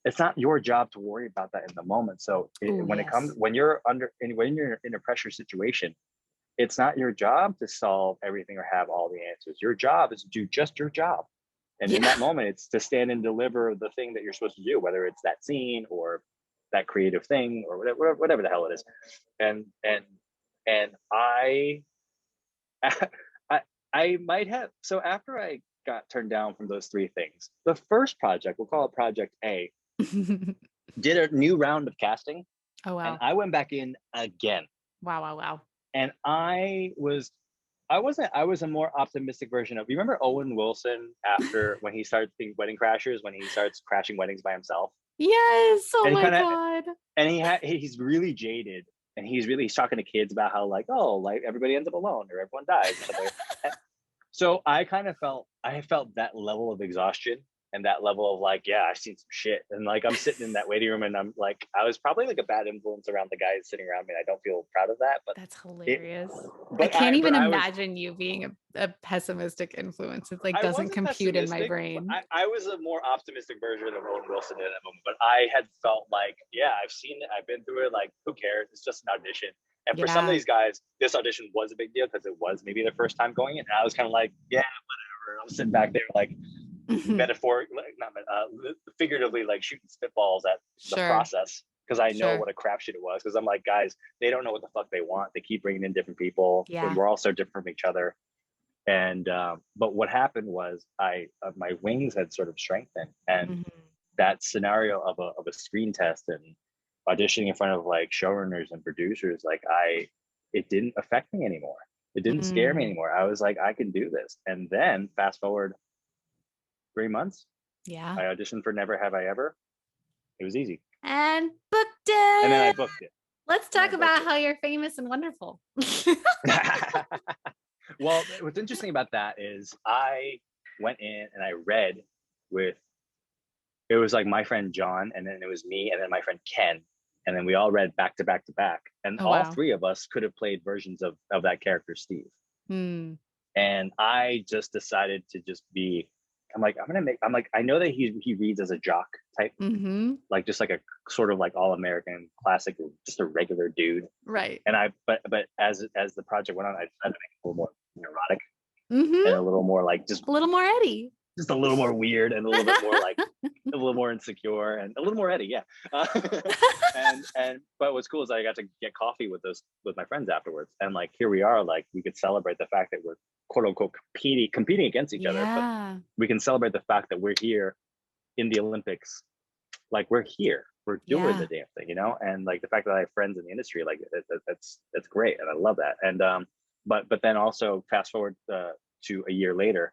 It's not your job to worry about that in the moment. So Oh, when it comes yes. when you're in a pressure situation, it's not your job to solve everything or have all the answers. Your job is to do just your job. And in Yeah. that moment, it's to stand and deliver the thing that you're supposed to do, whether it's that scene or that creative thing or whatever the hell it is. And I I might have so after I got turned down from those 3 things, the first project, we'll call it Project A, did a new round of casting, Oh, and wow. I went back in again. Wow. Wow. Wow. And I was a more optimistic version of you remember Owen Wilson after when he starts being Wedding Crashers, when he starts crashing weddings by himself. Yes. Oh And he my kind of, God. and he's really jaded, and he's talking to kids about how like, oh, like everybody ends up alone or everyone dies or something. So I felt that level of exhaustion and that level of like, yeah, I've seen some shit. And like, I'm sitting in that waiting room and I'm like, I was probably like a bad influence around the guys sitting around me. I don't feel proud of that, but That's it, hilarious. I but can't even I was, imagine you being a pessimistic influence. It like I doesn't wasn't compute in my pessimistic, but brain. I was a more optimistic version of Owen Wilson in that moment. But I had felt like, yeah, I've seen it, I've been through it. Like, who cares? It's just an audition. And for some of Yeah. these guys, this audition was a big deal because it was maybe their first time going in. And I was kind of like, yeah, whatever. I'm sitting back there like metaphor, like not figuratively, like shooting spitballs at the Sure. process because I know Sure. what a crapshoot it was. Because I'm like, guys, they don't know what the fuck they want. They keep bringing in different people. Yeah. We're all so different from each other. And but what happened was my wings had sort of strengthened, and Mhm. that scenario of a screen test and auditioning in front of like showrunners and producers, like it didn't affect me anymore. It didn't scare me Mm. anymore. I was like, I can do this. And then fast forward 3 months, Yeah. I auditioned for Never Have I Ever. It was easy, And booked and then I it. booked it. Let's And I talk booked about how you're famous and wonderful. it. Well, what's interesting about that is I went in and I read with, it was like my friend John, and then it was me, and then my friend Ken, and then we all read back to back to back, and Oh, all wow. three of us could have played versions of that character Steve. Hmm. And I just decided to just be. I'm like, I know that he reads as a jock type, Mm-hmm. like just like a sort of like all American classic, just a regular dude. Right. And but as the project went on, I decided to make it a little more neurotic and Mm-hmm. a little more like A little more Eddie. just a little more weird and a little bit more like a little more insecure and a little more Eddie, yeah. And but what's cool is I got to get coffee with my friends afterwards, and like here we are, like we could celebrate the fact that we're quote unquote competing against each other, but Yeah. we can celebrate the fact that we're here in the Olympics, like we're here, we're doing the Yeah. damn thing, and like the fact that I have friends in the industry, like that's great, and I love that. And but then also fast forward to a year later,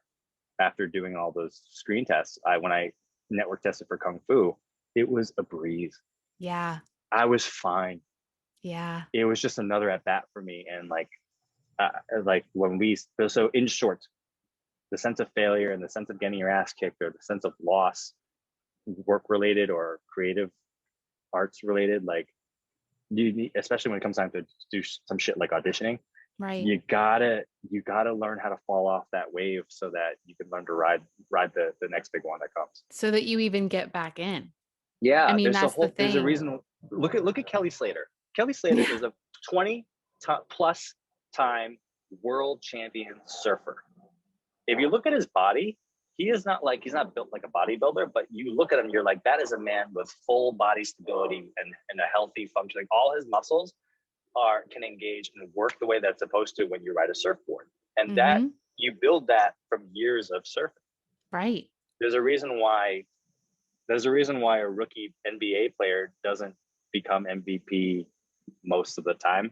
after doing all those screen tests, when I network tested for Kung Fu, it was a breeze. Yeah. I was fine. Yeah. It was just another at bat for me. And like when so in short, the sense of failure and the sense of getting your ass kicked or the sense of loss, work related or creative arts related, like you need, especially when it comes time to do some shit like auditioning, Right. you gotta learn how to fall off that wave so that you can learn to ride the next big one that comes. So that you even get back in. I Yeah, mean, that's the there's a thing. reason. Look at Kelly Slater. Kelly Slater Yeah. is a 20 plus time world champion surfer. If you look at his body, he's not built like a bodybuilder, but you look at him, you're like, that is a man with full body stability and a healthy function. Like all his muscles can engage and work the way that's supposed to when you ride a surfboard. And that Mm-hmm. you build that from years of surfing. Right. There's a reason why a rookie NBA player doesn't become MVP most of the time.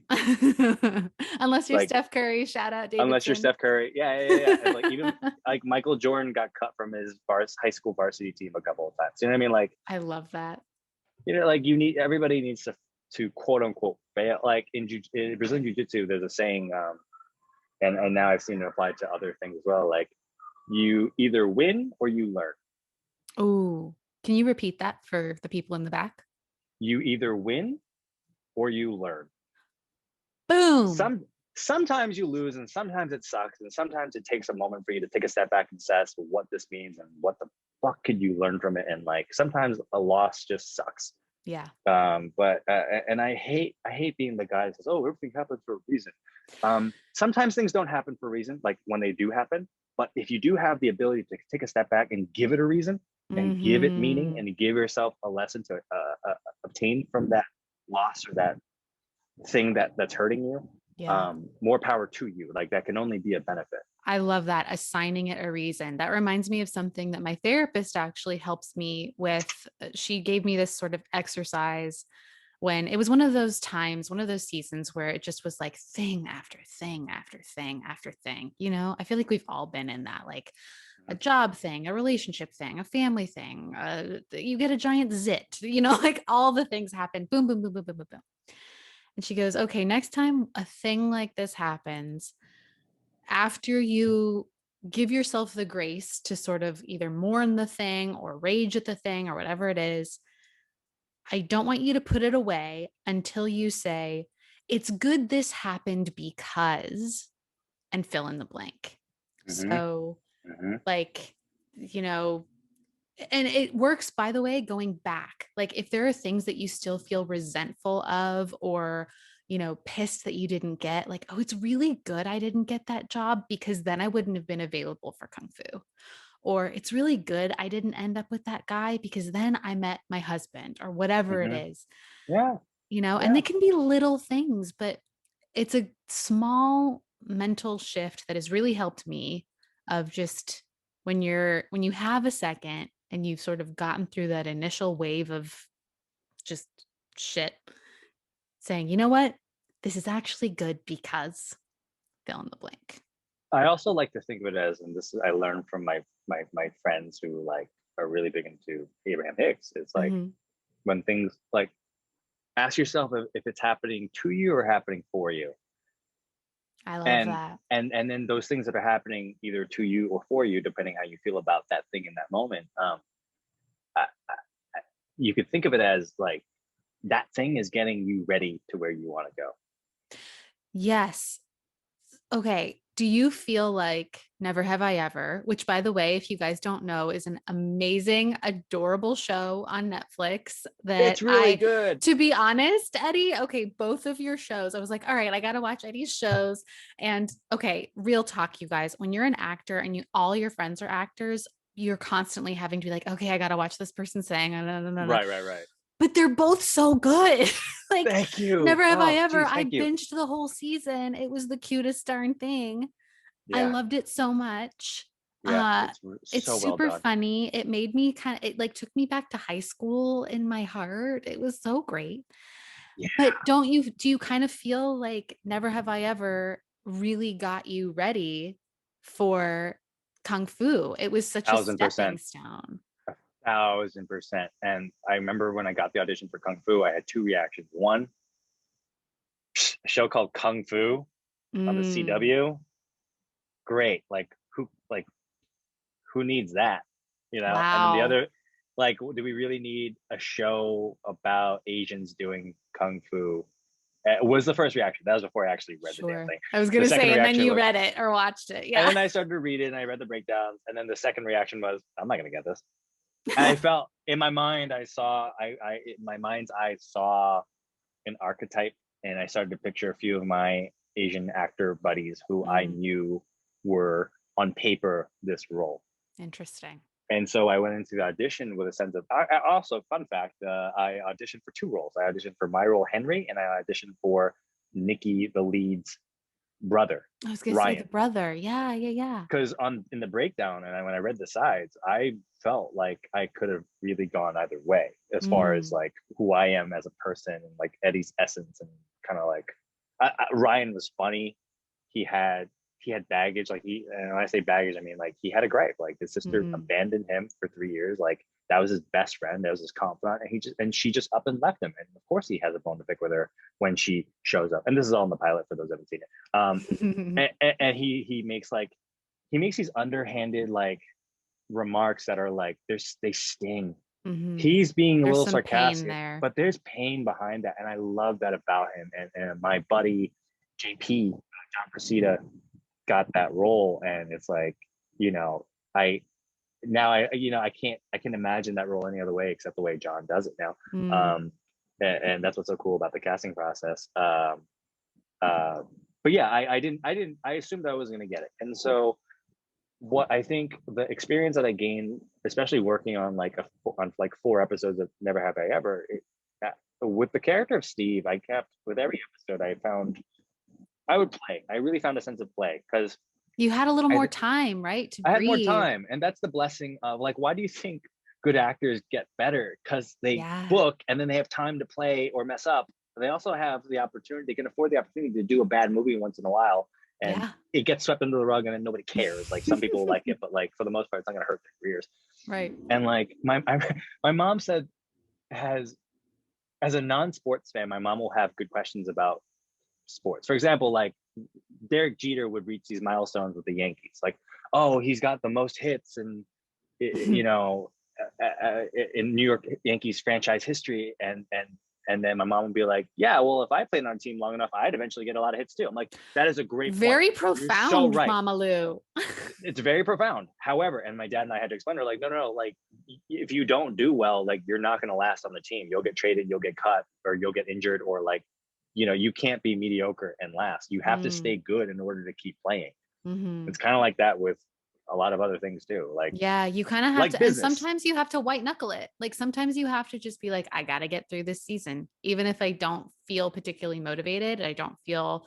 Unless you're Like Steph Curry, shout out unless you're Davidson. Steph Curry, yeah. And like even like Michael Jordan got cut from his high school varsity team a couple of times. You know what I mean? Like I love that. like everybody needs to quote unquote fail. Like in Brazilian Jiu-Jitsu, there's a saying, and now I've seen it applied to other things as well. Like you either win or you learn. Oh, can you repeat that for the people in the back? You either win or you learn. Boom. Sometimes you lose and sometimes it sucks and sometimes it takes a moment for you to take a step back and assess what this means and what the fuck could you learn from it. And like sometimes a loss just sucks. Yeah. But and I hate being the guy that says, oh, everything happens for a reason. Sometimes things don't happen for a reason, like when they do happen. But if you do have the ability to take a step back and give it a reason and give it meaning Mm-hmm. and give yourself a lesson to obtain from that loss or that thing that's hurting you, Yeah. more power to you. Like that can only be a benefit. I love that. Assigning it a reason. That reminds me of something that my therapist actually helps me with. She gave me this sort of exercise when it was one of those times, one of those seasons where it just was like thing after thing after thing after thing. I feel like we've all been in that. Like a job thing, a relationship thing, a family thing, you get a giant zit, like all the things happen. Boom, boom, boom, boom, boom, boom, boom. And she goes, okay, next time a thing like this happens, after you give yourself the grace to sort of either mourn the thing or rage at the thing or whatever it is, I don't want you to put it away until you say, it's good this happened because, and fill in the blank. Mm-hmm. So, Mm-hmm. like, and it works, by the way, going back. Like, if there are things that you still feel resentful of or, pissed that you didn't get, like, oh, it's really good I didn't get that job because then I wouldn't have been available for Kung Fu. Or it's really good I didn't end up with that guy because then I met my husband or whatever it Mm-hmm. is, Yeah. and they can be little things, but it's a small mental shift that has really helped me of just when you have a second and you've sort of gotten through that initial wave of just shit, saying, you know what, this is actually good because fill in the blank. I also like to think of it as, and this is, I learned from my friends who like are really big into Abraham Hicks. It's like Mm-hmm. when things like, ask yourself if it's happening to you or happening for you. I love and that. and then those things that are happening either to you or for you, depending how you feel about that thing in that moment, I, you could think of it as like that thing is getting you ready to where you want to go. Yes. Okay. Do you feel like Never Have I Ever, which, by the way, if you guys don't know, is an amazing, adorable show on Netflix that It's really good. to be honest, Eddie, okay, both of your shows, I was like, all right, I got to watch Eddie's shows. And okay, real talk, you guys, when you're an actor and all your friends are actors, you're constantly having to be like, okay, I got to watch this person saying, no, no, no, no. Right. But they're both so good. Like, Thank you. Never Have I Oh, Ever. geez, I thank you. binged the whole season. It was the cutest darn thing. I Yeah, loved it so much. yeah, Uh, it's it's so well super done. funny. It made me it like took me back to high school in my heart. It was so great. Yeah, But do you kind of feel like Never Have I Ever really got you ready for Kung Fu? It was such a thousand stepping percent, stone. 1000%. And I remember when I got the audition for Kung Fu, I had two reactions. One, a show called Kung Fu on the Mm, CW, great. Who needs that, and then the wow. other, like, do we really need a show about Asians doing kung fu? Was the first reaction. That was before I actually read the damn Sure. thing. I was The gonna second say, and then reaction you was, read it or watched it. and Yeah. then I started to read it and I read the breakdowns, and then the second reaction was, I'm not gonna get this. And I felt in my mind, I saw, I in my mind's eye saw an archetype, and I started to picture a few of my Asian actor buddies who I Mm, knew were on paper this role. interesting. And so I went into the audition with a sense of, also, fun fact, I auditioned for two roles. I auditioned for my role, Henry, and I auditioned for Nikki, the lead's brother, I was gonna say the Ryan. brother. Yeah, yeah, yeah. Because in the breakdown, and when I read the sides, I felt like I could have really gone either way as far as Mm, like who I am as a person and like Eddie's essence, and kind of like, Ryan was funny. He had he had baggage. Like, and when I say baggage, I mean like he had a gripe. Like, his sister mm-hmm. abandoned him for 3 years. Like, that was his best friend. That was his confidant, and she just up and left him. And of course, he has a bone to pick with her when she shows up. And this is all in the pilot for those who haven't seen it. And he makes these underhanded like remarks that are like, they sting. Mm-hmm. He's being a There's little some pain sarcastic, there. but there's pain behind that, and I love that about him. And my buddy JP, John Cressida, got that role, and it's like, you know I now I can imagine that role any other way except the way John does it now. Mm, And that's what's so cool about the casting process. Uh, but yeah, I assumed I was going to get it. And so what I think the experience that I gained, especially working on on like 4 episodes of Never Have I Ever, with the character of Steve, I kept, with every episode I found, I would play. I really found a sense of play because you had a little I more time, right, to I had more breathe. time, and that's the blessing of, like, why do you think good actors get better? Because they Yeah. book and then they have time to play or mess up. They also have the opportunity. They can afford the opportunity to do a bad movie once in a while and Yeah. it gets swept under the rug and then nobody cares. Like some people like it, but like for the most part, it's not gonna hurt their careers. Right. And like my mom said, has as a non-sports fan, my mom will have good questions about sports. For example, like Derek Jeter would reach these milestones with the Yankees, like, oh, he's got the most hits and you know, in New York Yankees franchise history, and then my mom would be like, yeah, well, if I played on a team long enough, I'd eventually get a lot of hits too. I'm like, that is a great point. Very You're so profound, right. Mama Lou. It's very profound. However, and my dad and I had to explain to her, like, no, like if you don't do well, like you're not going to last on the team. You'll get traded, you'll get cut, or you'll get injured, or like, you know, you can't be mediocre and last. You have to stay good in order to keep playing. Mm-hmm. It's kind of like that with a lot of other things too. Like, Yeah, you kind of have like to, and business. sometimes you have to white knuckle it. Like sometimes you have to just be like, I got to get through this season. Even if I don't feel particularly motivated, I don't feel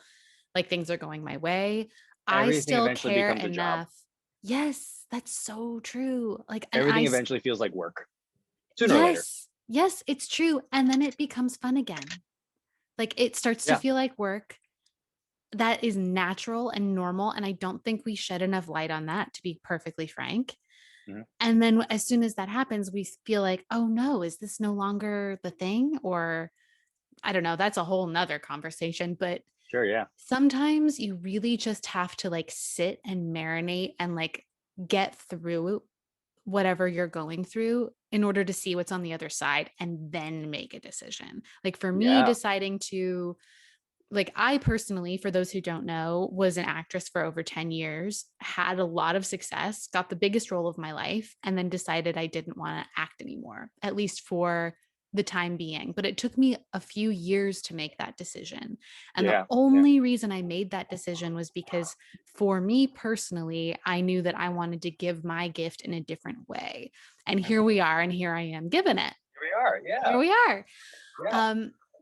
like things are going my way, I Everything still eventually care becomes a job. enough. Yes, that's so true. Like, and Everything eventually feels like work sooner or later. yes, it's true. And then it becomes fun again. Like it starts to Yeah. feel like work. That is natural and normal. And I don't think we shed enough light on that, to be perfectly frank. Mm-hmm. And then as soon as that happens, we feel like, oh no, is this no longer the thing? Or I don't know, that's a whole nother conversation. But Sure. Yeah. sometimes you really just have to like sit and marinate and like get through whatever you're going through in order to see what's on the other side and then make a decision. Like for me, Yeah. deciding to, like, I personally, for those who don't know, was an actress for over 10 years, had a lot of success, got the biggest role of my life, and then decided I didn't want to act anymore, at least for the time being. But it took me a few years to make that decision. And the Yeah. Yeah. only reason I made that decision was because for me personally, I knew that I wanted to give my gift in a different way. And here we are, and here I am giving it. Here we are. Yeah. Here we are. Yeah.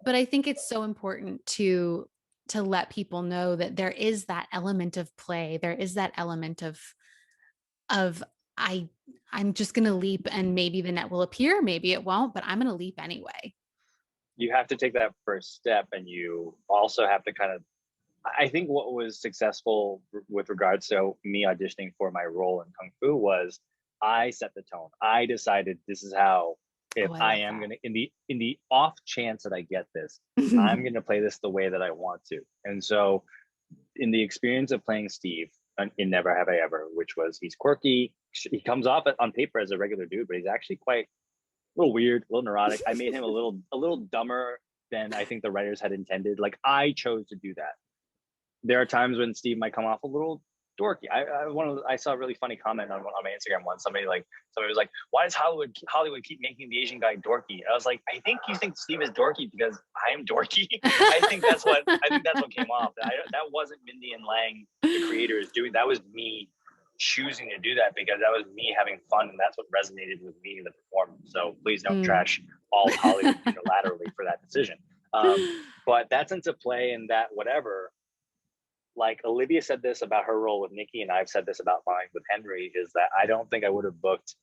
But I think it's so important to let people know that there is that element of play. There is that element of I I'm just going to leap and maybe the net will appear, maybe it won't, but I'm going to leap anyway. You have to take that first step, and you also have to kind of, I think what was successful with regards to me auditioning for my role in Kung Fu was I set the tone. I decided this is how, if Oh, I I love am that. going to, in the off chance that I get this, I'm going to play this the way that I want to. And so in the experience of playing Steve in Never Have I Ever, which was, he's quirky. He comes off on paper as a regular dude, but he's actually quite a little weird, a little neurotic. I made him a little dumber than I think the writers had intended. Like I chose to do that. There are times when Steve might come off a little dorky. I saw a really funny comment on my Instagram once. Somebody was like, "Why does Hollywood keep making the Asian guy dorky?" And I was like, "I think you think Steve is dorky because I am dorky." I think that's what came off. That wasn't Mindy and Lang, the creators, doing. That was me choosing to do that because that was me having fun, and that's what resonated with me, the performer. So please don't trash all of Hollywood unilaterally for that decision. But that's into play and that whatever. Like Olivia said this about her role with Nikki, and I've said this about mine with Henry, is that I don't think I would have booked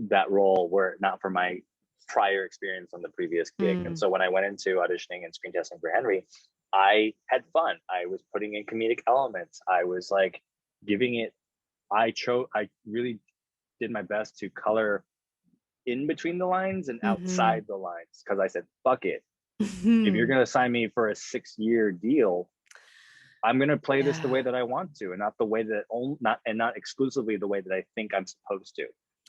that role were it not for my prior experience on the previous gig. And so when I went into auditioning and screen testing for Henry, I had fun. I was putting in comedic elements. I was like giving it, I really did my best to color in between the lines and outside the lines, because I said, fuck it. If you're going to sign me for a 6-year deal, I'm going to play this the way that I want to, and not the way that not exclusively the way that I think I'm supposed to.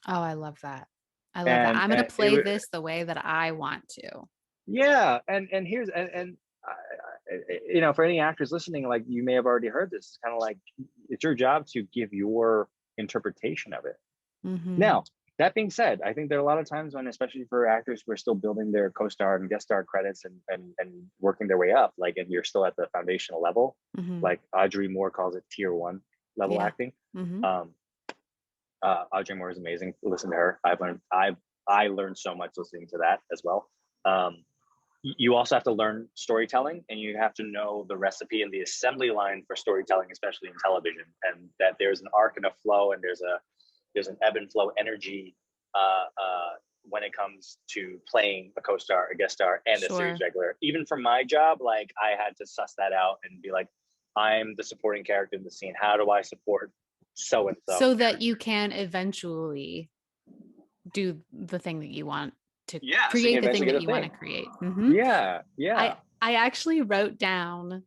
Oh, I love that. I love that. I'm going to play this the way that I want to. Yeah. And here's, and you know, for any actors listening, like you may have already heard this, it's kind of like, it's your job to give your interpretation of it. Now, that being said, I think there are a lot of times when, especially for actors who are still building their co-star and guest star credits and working their way up, like, and you're still at the foundational level, like Audrey Moore calls it tier 1 level acting. Audrey Moore is amazing. Listen to her. I learned so much listening to that as well. You also have to learn storytelling, and you have to know the recipe and the assembly line for storytelling, especially in television, and that there's an arc and a flow, and there's an ebb and flow energy when it comes to playing a co-star, a guest star, and a series regular. Even for my job, like I had to suss that out and be like, I'm the supporting character in the scene. How do I support so and so? So that you can eventually do the thing that you want to Yeah, so you create, can the thing eventually that get a you want thing. to create. Yeah, yeah. I actually wrote down,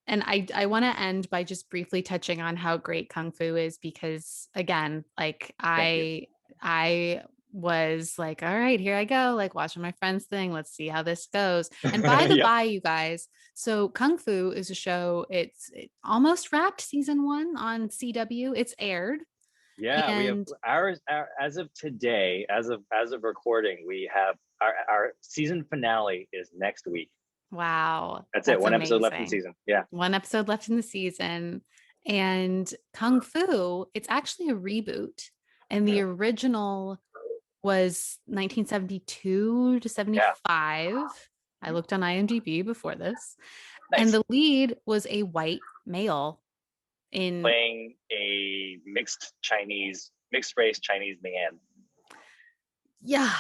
and I want to end by just briefly touching on how great Kung Fu is, because again, like Thank you. I was like, all right, here I go, like watching my friend's thing. Let's see how this goes. And by the Yep. by, you guys, so Kung Fu is a show. It almost wrapped season 1 on CW. It's aired. Yeah, we have And as of today, as of recording, we have our season finale is next week. wow, That's it. that's One episode left in the amazing. season. Yeah. One episode left in the season. And Kung Fu, it's actually a reboot. And the original was 1972 to Yeah. 75. I looked on IMDb before this. And Nice. the lead was a white male in, Playing a mixed race Chinese man. yeah,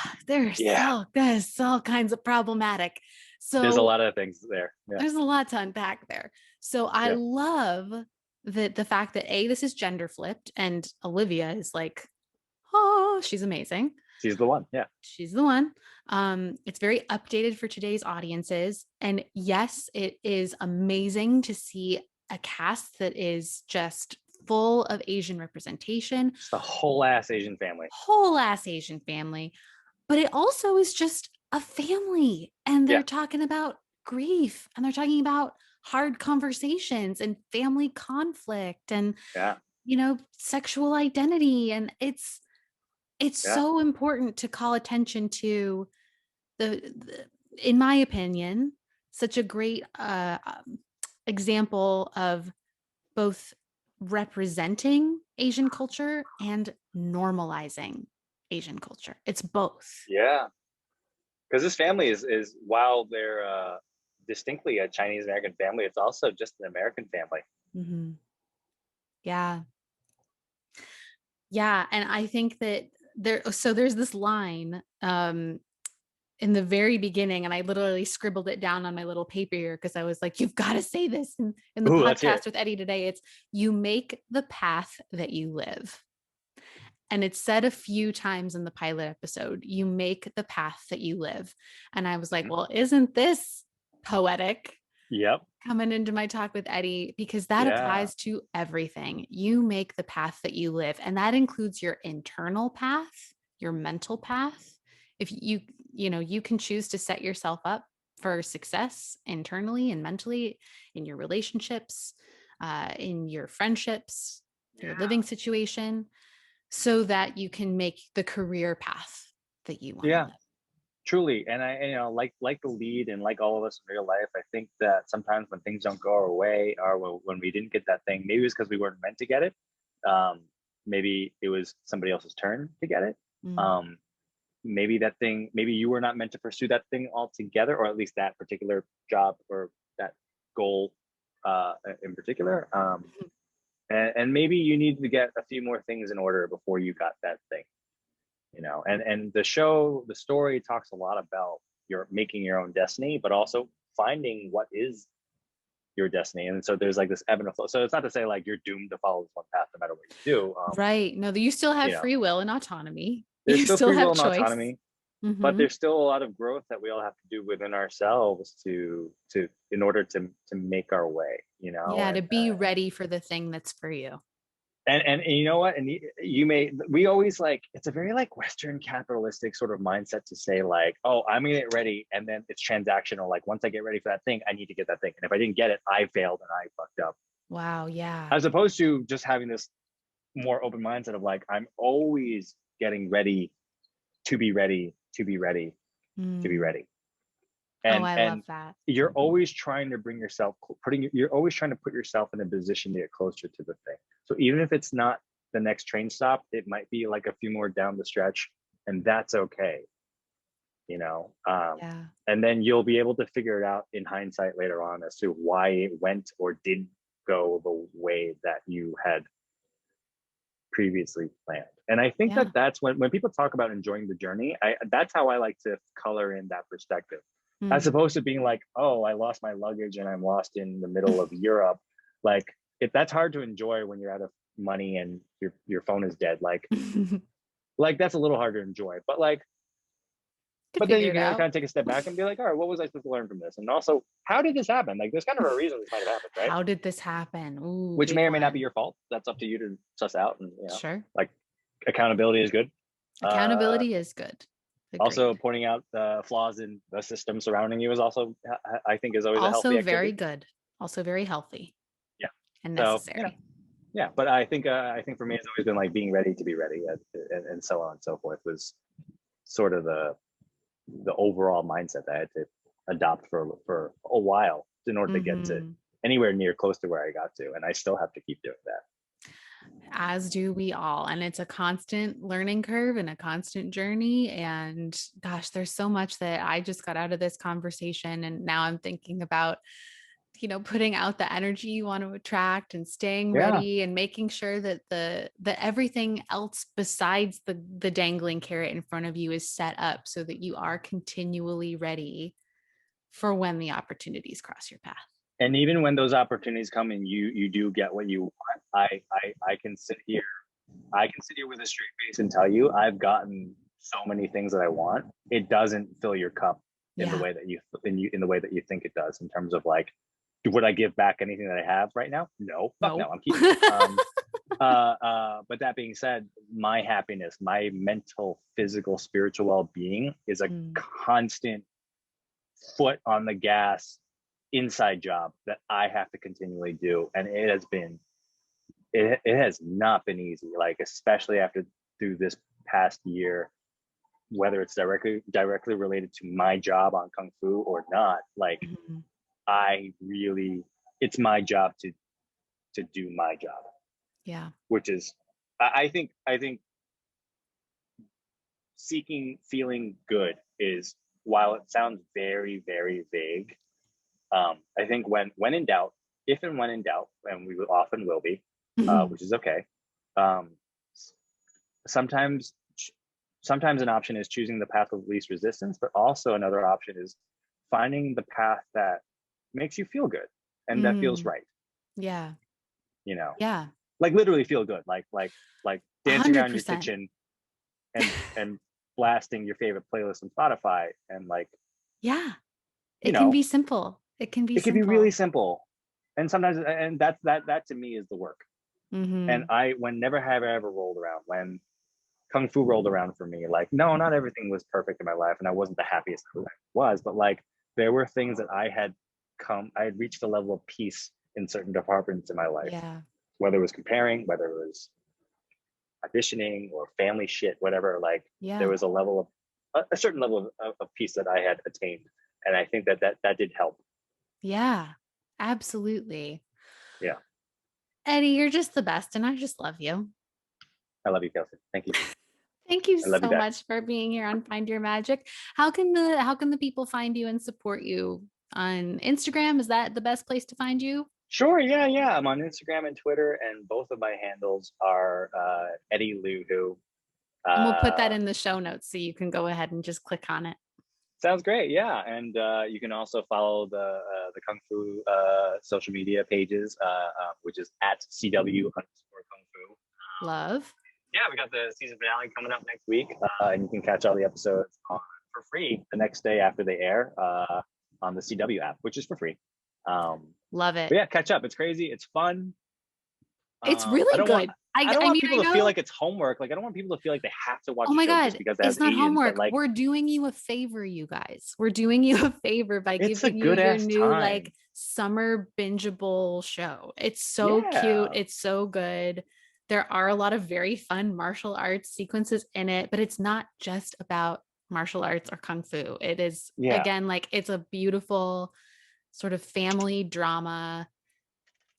Yeah. there's all kinds of problematic. There's a So lot of things there. Yeah. there's a lot to unpack there. So I Yeah. love the fact that this is gender flipped, and Olivia is like, oh, she's amazing. She's the one. Yeah. She's the one. It's very updated for today's audiences. And yes, it is amazing to see a cast that is just full of Asian representation, Just a whole ass Asian family. whole ass Asian family. But it also is just a family. And they're Yeah. talking about grief, and they're talking about hard conversations and family conflict and, Yeah. sexual identity. And it's Yeah. so important to call attention to in my opinion, such a great example of both representing Asian culture and normalizing Asian culture. It's both. Yeah. Because this family is while they're distinctly a Chinese American family, it's also just an American family. Mm-hmm. Yeah. Yeah. And I think that there's this line in the very beginning, and I literally scribbled it down on my little paper here because I was like, you've got to say this in the Ooh, let's hear it. podcast with Eddie today. It's, you make the path that you live. And it's said a few times in the pilot episode, you make the path that you live. And I was like, well, isn't this poetic? Yep. Coming into my talk with Eddie, because that applies to everything. You make the path that you live. And that includes your internal path, your mental path. If you can choose to set yourself up for success internally and mentally in your relationships, in your friendships, your living situation, so that you can make the career path that you want to live. Truly. And I like the lead, and like all of us in real life, I think that sometimes when things don't go our way, or when we didn't get that thing, maybe it was because we weren't meant to get it. Maybe it was somebody else's turn to get it. Maybe you were not meant to pursue that thing altogether, or at least that particular job or that goal in particular. And maybe you need to get a few more things in order before you got that thing. And the story talks a lot about making your own destiny, but also finding what is your destiny. And so there's like this ebb and flow. So it's not to say like you're doomed to follow this one path no matter what you do. Right. No, you still have free will and autonomy. There's You still still free will have and choice. autonomy, but there's still a lot of growth that we all have to do within ourselves in order to make our way. Yeah, to be ready for the thing that's for you. And you know what? And we always like, it's a very like Western capitalistic sort of mindset to say like, oh, I'm gonna get ready, and then it's transactional. Like once I get ready for that thing, I need to get that thing. And if I didn't get it, I failed and I fucked up. Wow. Yeah. As opposed to just having this more open mindset of like, I'm always getting ready to be ready, to be ready, to be ready. And I love that. You're always trying to you're always trying to put yourself in a position to get closer to the thing. So even if it's not the next train stop, it might be like a few more down the stretch, and that's okay. And then you'll be able to figure it out in hindsight later on as to why it went or didn't go the way that you had previously planned. And I think that's when people talk about enjoying the journey, that's how I like to color in that perspective. As opposed to being like, oh, I lost my luggage and I'm lost in the middle of Europe. Like that's hard to enjoy when you're out of money and your phone is dead. Like that's a little hard to enjoy, but Could but then figure you it can kind out. of take a step back and be like, all right, what was I supposed to learn from this? And also, how did this happen? Like there's kind of a reason this might have happened, right? How did this happen? Ooh, Which big may or may not be one. your fault. That's up to you to suss out. And Sure. like accountability is good. Accountability is good. Also Agreed. pointing out the flaws in the system surrounding you is also, I think, is always a healthy Also very activity. good. Also very healthy. Yeah. And So necessary. yeah. But I think for me, it's always been like being ready to be ready, and so on and so forth was sort of the overall mindset that I had to adopt for a while in order to get to anywhere near close to where I got to, and I still have to keep doing that. As do we all. And it's a constant learning curve and a constant journey. And gosh, there's so much that I just got out of this conversation. And now I'm thinking about, putting out the energy you want to attract and staying Yeah. ready and making sure that that everything else besides the dangling carrot in front of you is set up so that you are continually ready for when the opportunities cross your path. And even when those opportunities come and you do get what you want, I can sit here with a straight face and tell you I've gotten so many things that I want. It doesn't fill your cup in the way that in the way that you think it does, in terms of like, would I give back anything that I have right now? No, fuck no, I'm keeping it. But that being said, my happiness, my mental, physical, spiritual well-being is a constant foot on the gas inside job that I have to continually do. And it has not been easy, like, especially through this past year, whether it's directly related to my job on Kung Fu or not. Like, it's my job to do my job. Yeah. Which is, I think feeling good is, while it sounds very, very vague, I think when in doubt, if and when in doubt, and we often will be, which is okay. Sometimes an option is choosing the path of least resistance, but also another option is finding the path that makes you feel good and that feels right. Yeah. Yeah. Like literally feel good, like dancing 100%. Around your kitchen and blasting your favorite playlist on Spotify, and like, it can be simple. It can be really simple. And sometimes, and that to me is the work. And whenever have I ever rolled around, when Kung Fu rolled around for me, like, no, not everything was perfect in my life, and I wasn't the happiest I was, but like, there were things that I had reached a level of peace in certain departments in my life. Yeah. Whether it was comparing, whether it was auditioning or family shit, whatever, like, there was a certain level of peace that I had attained. And I think that did help. Yeah, absolutely. Yeah. Eddie, you're just the best. And I just love you. I love you, Kelsey. Thank you. Thank you so much for being here on Find Your Magic. How can the people find you and support you on Instagram? Is that the best place to find you? Sure. Yeah. I'm on Instagram and Twitter, and both of my handles are Eddie Liu. And we'll put that in the show notes so you can go ahead and just click on it. Sounds great. Yeah. And you can also follow the Kung Fu social media pages, which is at CW_Kung Fu. Love. Yeah, we got the season finale coming up next week, and you can catch all the episodes for free the next day after they air on the CW app, which is for free. Love it. But yeah, catch up. It's crazy. It's fun. It's really good. I don't want people to feel like it's homework. Like, I don't want people to feel like they have to watch. Oh my God, just because it's not Asians, homework. like, we're doing you a favor, you guys. We're doing you a favor by giving you your new time. like summer bingeable show. It's so cute. It's so good. There are a lot of very fun martial arts sequences in it, but it's not just about martial arts or Kung Fu. It is, again, like, it's a beautiful sort of family drama.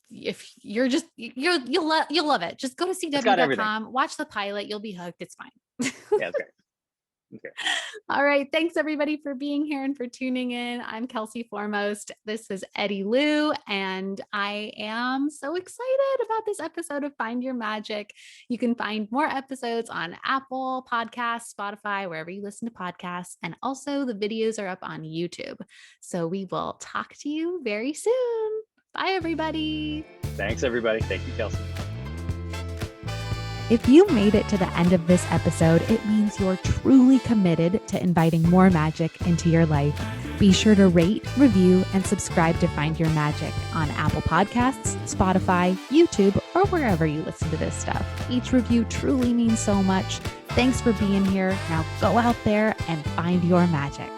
If you're just, you'll love it. Just go to cw.com, watch the pilot. You'll be hooked. It's fine. Yeah, okay. Okay. All right. Thanks everybody for being here and for tuning in. I'm Kelsey Foremost. This is Eddie Liu, and I am so excited about this episode of Find Your Magic. You can find more episodes on Apple Podcasts, Spotify, wherever you listen to podcasts. And also the videos are up on YouTube. So we will talk to you very soon. Bye, everybody. Thanks, everybody. Thank you, Kelsey. If you made it to the end of this episode, it means you're truly committed to inviting more magic into your life. Be sure to rate, review, and subscribe to Find Your Magic on Apple Podcasts, Spotify, YouTube, or wherever you listen to this stuff. Each review truly means so much. Thanks for being here. Now go out there and find your magic.